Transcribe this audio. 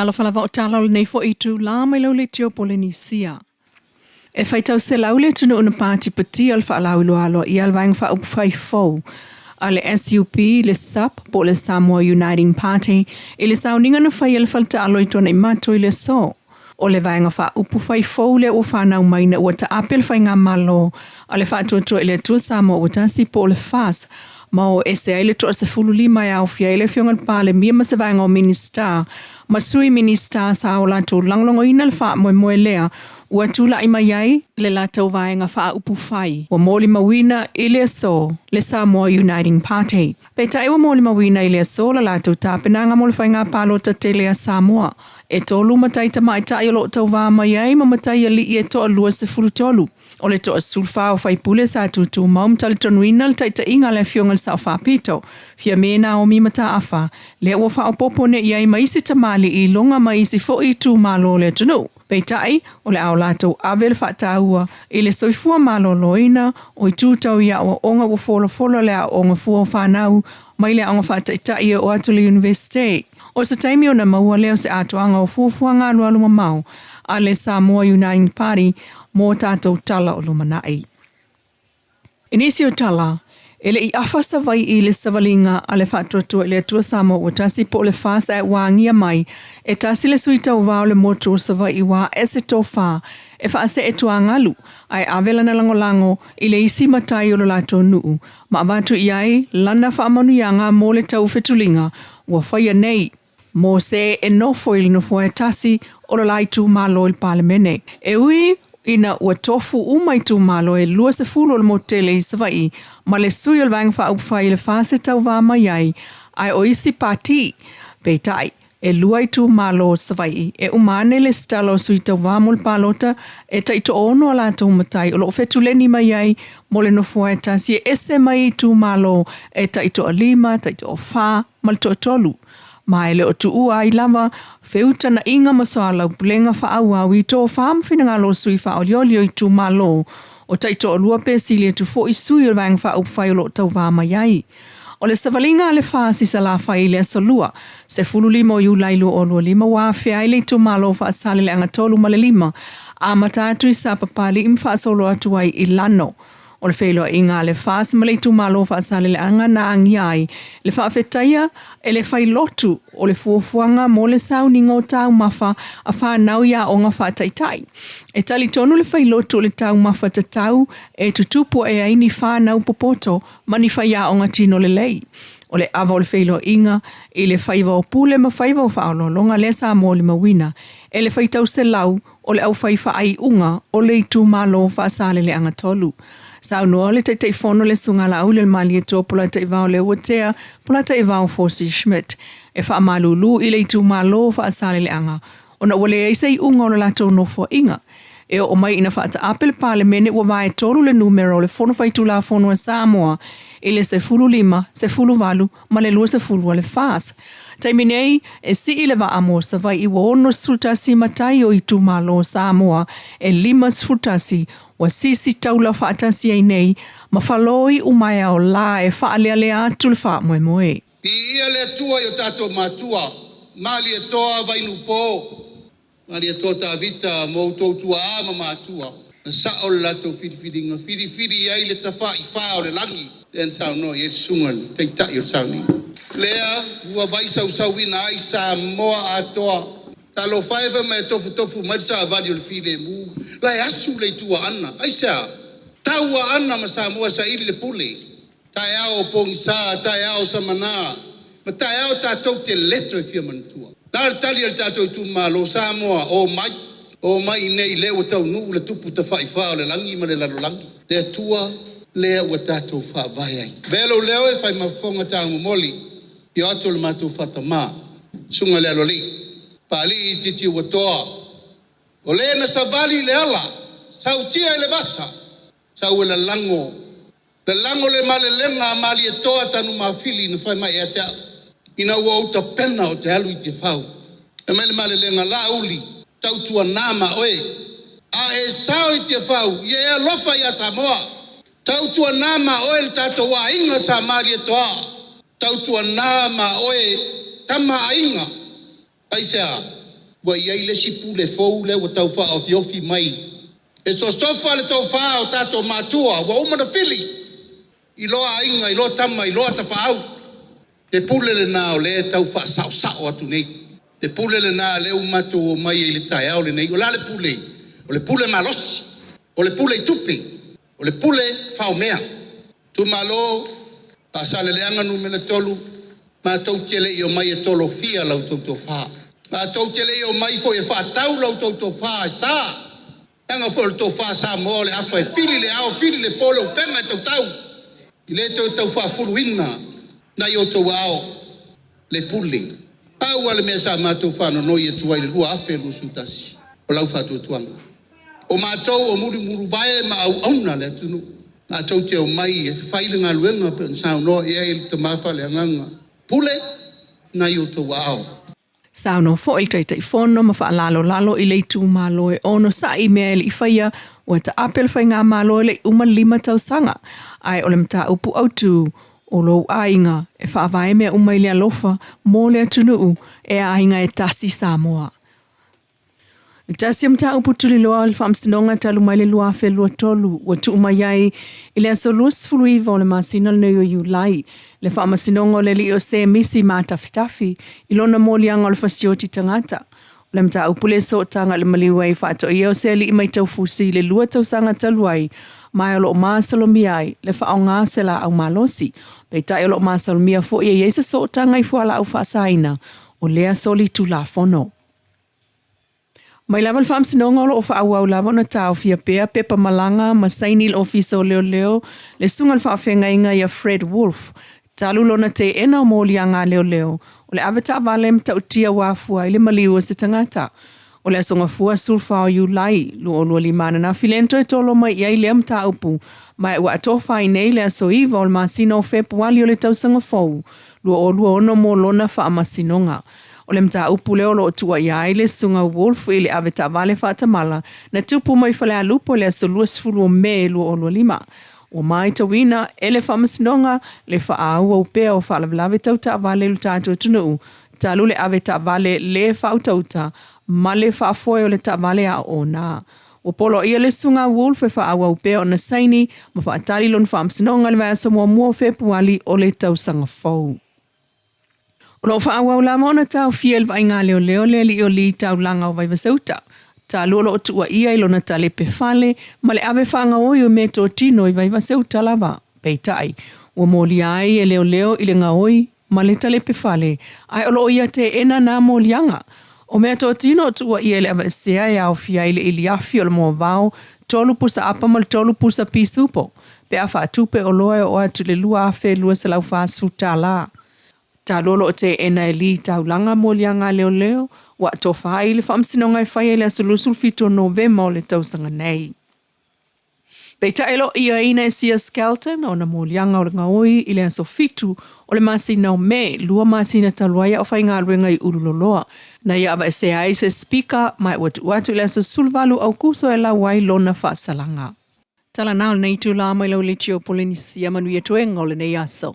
Talofalava o tala o nei fo i tu la mai lau le tio Polynesia. E fai tau se lau le tunu una pāti pati al wha lau ilo alo i alwaing wha upu fai FOU. A le SUP, le SUP, po le Samoa Uniting Party, i le sauninga na fai al falta alo i tona i mato i le so. O le vaenga wha upu fai FOU le o whanau mai na ua ta apel fai ngā malo, a le wha atua i le tua Samoa ua tasi po le FAS, ma o ese ai le toa se fulu lima au fia i le fiongan pāle mia ma se vaenga o minister, ma sui minister sa o lato langlongo ina le wha moe lea, ua tula i mai ai le latau vaenga wha upu fai, wa moli mawina i le so, le Samoa Uniting Party. Pei tai wa moli mawina i le so la latau tāpenanga mo le whai ngā pālota te lea Samoa. E tolu matai ta mai tai o lo tau vā mai ai, ma matai ali i e toa lua se fulu tolu. O le toa sulfa o fai pule sa tutu maum tali tonuina le taita inga le fiongal sa wha pito. Fia mena o mi mata afa, le ua wha o popone i ai maisi tamali i longa maisi fo i tu malo le tunu. Pei tai, o le au lato avel wha taua, i le soifua malo loina, o i tūtau ia o onga o folo le a onga fua o whanau, mai le onga wha taitai o Atuli University. O sa taimi o na maua leo se atoanga o fuafua ngā lualuma mau, a le Samoa Uniting Party, mō tātou tala o lumanai. Inisi o tala, ele i awhasa vai i le savalinga a le whātuatua i le atua Samoa o tasi po le whāsa e wāngia mai, e tasi le suita o vāo le motu o savai i wā e se tō whā, e whaase e tua ngalu, ai awela na langolango i le isi matai o lo lato nuu, ma avatu i ai lana whaamanu ianga mō le tau whetulinga, ua whaia nei, mō se e nofo ili nofo e tasi o lo laitu malo il palemene. E ui, ina ua tofu umai tu malo e lua se fulu o le motele i savai, ma le sui o le vang wha upwhai le whase tau wā mai ai, ai o isi pāti, pei tai, e lua i tu malo o savai, e umane le stalo sui tau wā mo le palota, e ta ito ono ala tau matai, o lo whetuleni mai ai, mo le nofo e tasi e ese mai i tu malo, e ta ito alima, ta ito o wha, ma le to tolu. Mai le o tuu ai lava, feuta na inga masoala upulenga wha au i tō whaam whina ngā lo sui wha oliolio i tū malo, o taito o lua pēsili e tu fo i sui o vang wha upwhai o lo tau wā mai ai. O le savalinga le whaasi sa la whai le asalua, se fulu lima o iu lailu o lua lima wā whia i le tū malo wha asale le anga tolu ma le lima, a matatu i sa papali im wha asolo atu ai i lano. O le whelo inga le whaas ma le tumalo wha asale le anga na angi ai. Le wha awhetaia e le whai lotu o le fuafuanga mo le sauninga o tau mawha a whanau ia o ngā wha taitai. E tali tonu le whai lotu o le tau mawha ta tau e tutupu e aini whanau popoto ma ni whai ia o ngā tino le lei. O le awa o le whelo inga i le whaiva o pule ma whaiva o whaololonga le sa mo le mawina. E le whai tau se lau o le au whai wha ai unga o le tumalo wha asale le anga tolu. Sau noa le te fono le sunga la au le mali e tō pula te vau le watea, pula te vau Fosi Schmidt. E wha malulu i le tu malo wha asale le anga. O na wale eisa i unga o le lato nofo inga. E o mai ina wha ata apel pale mene ua vae toru le numero le fono whaitu la fono a Samoa. I le se fulu lima, se fulu valu, ma le lua se fulu a le fas. Taiminei, e si i le wa amo sa vai i ono sultasi matai o i tu malo Samoa, e lima sultasi, wa sisi taula whaatasi ai nei, ma whaloi umai o la e whaalealea atu le wha moe moe. Pi ia le tua i o tato matua, mali e toa vainu po, mali e toa ta vita mo tua ama matua, na sao le lato whiriwhiringa, whiriwhiri ai le tawha i wha o le langi, len sao no, e sungan, teitai o sao ni. Lea, hua vai sau ina ai sa moa atoa, talo whaiva me tofu marisa avadi o le whire mu, lai asu le tua ana, aisa, taua ana ma sa moa sa ili le pule, tai ao pongi sa, tai ao samana, ma tai ao tātou te leto e fia manatua. Nāra tali al tātou tu malo sa moa, o mai nei leo tau nuu le tupu ta whai whao le langi ma le lalo langi. Le tua, lea ua tātou wha vai ai. Belo leo e whai mafonga tāngu moli, i ato le mātou whata mā, sunga le aloli, pāli i titi ua toa. O le na sa vali le ala, sau tia le basa, sau le lango. Le lango le male lenga mali e toa tanu mawhili na whai mai e te ala. Ina ua uta pena o te alu i te whau. E male lenga la uli, tau tua nama oe. A e sao i te whau, i e alofa i a Samoa. Tau tua nama oe le tato wa inga sa mali e toa. Tau tua nama oe tama inga. Aisea, Wa iai le sipu le FOU le wa tau wha o fiofi mai. E so sofa le tau wha o tato matua, wa umana fili. I loa inga, i loa tama, i loa tapa au. Te pule le nao le tau wha sao atu nei. Te pule le nao le umatu o mai e le tai au le nei. O la le pule. O le pule malosi. O le pule tupi. O le pule whao mea. Tu malo, pasale le anganu me le tolu. Ma tau tele i o mai e tolo fia lau tau tau wha. Ma tau tele i o mai fo e wha tau lau tau tau wha e sa. Anga fo le tau wha sa mo le afa e fili le ao, fili le polo penga e tau tau. I le tau wha furuina. Na i o tau ao le pule. Pau ale mea sa ma tau wha no noi e tuai le lua afe lu sutasi. O lau wha tu tuanga. O ma tau o muru bae ma au auna le atunu. Ma tau te o mai e whaile ngā luenga pe nsau no e e le tamafa le anganga. Pule na i o tau ao. Sauno fo il tei fono ma fa lalo i le tu malo e ono sa email i faia o ta apel fai ngā malo le uma 5 tau sanga. Ai ole mta upu au tu o lo ainga e fa vai me uma ile alofa mo le tunu e ainga e tasi Samoa. Il tasi mta upu tu le loa le fam sinonga talu mai le lua fe lua tolu wa tu umayai ile aso luas fului vo le masina le neo yu lai. Le wha sinongo le li o se misi ma tafitafi, ilona molianga o le fasioti tangata. Le mta upule so tanga le maliwai whato i o se li mai tau fusi le lua tau sanga taluai, mai o lo maa salomiai, le wha o ngā se la au malosi. Pei tai o lo maa salomia fo i e yeisa so tanga i fuala au whaasaina, o lea soli tu la fono. Mai lava le whaam sinonga o wha au lava na tau fia pea pepa malanga ma saini le ofiso leo le sunga le whaafenga inga ia Fred Wolf, talu lona te ena o molianga leo. O le aveta vale mta utia wafua ile maliwa se tangata. O le asonga fua sulfa o yulai lu o lua limana na filento e tolo mai ia ile mta upu. Mai ua atofa i nei le aso iwa o le masino o fepu wali o le tausanga FOU. Lua o lua ono mo lona wha amasinonga. O le mta upu leo lo tua ia ile sunga Wolf ile aveta vale whaatamala na tupu mai whale alupo le aso lua sfuru o me lua o lua lima. O mai tawina ele whamasinonga le whaaua upea o whaalawalawe tauta avale lu tātua tunu. Talu le ave ta vale le whautauta ma le whaafoe o le ta vale a o nā. O polo ia le sunga Wolf e whaaua upea o na saini ma whaatali lon whamasinonga le vaya somoa mua Februari o le tausanga FOU. O lo whaaua ula mona tau fiel vai ngā leo le li o li tau langa o vai vasauta. Ta lolo o tua ia ilona tale pe fale, ma le ave whanga oi o me tō tino i vai vaseu talava. Pei tai, ua mōli ai e leo i le ngā oi, ma le tale pe fale, ai olo ia te ena nā mōlianga. O mea tō tino o tua ia le ava sea e au fia ile ili afi o le mō vau, tolu pusa apa ma le tolu pusa pisupo. Pe a whaatupe o loe o atu le lua afe lua se lau whaasu TALA. Ta lolo o te ena e li tau langa mōlianga leo, wa tofa ai le whamsinonga e whai ele asulusul fito Novema o le tausanga nei. Pei taelo ia ina e sia Skelton o na mōlianga o le ngaoi i le aso fitu o le masina o me lua masina taluaya o whai ngā ruenga i uruloloa. Na ia ava e se ai se speaker mai watu i le aso sulvalu au kuso e la wai lona whaasalanga. Tala nao nei tu la mai lau le tio Polinisia manuia tuenga o le nei aso.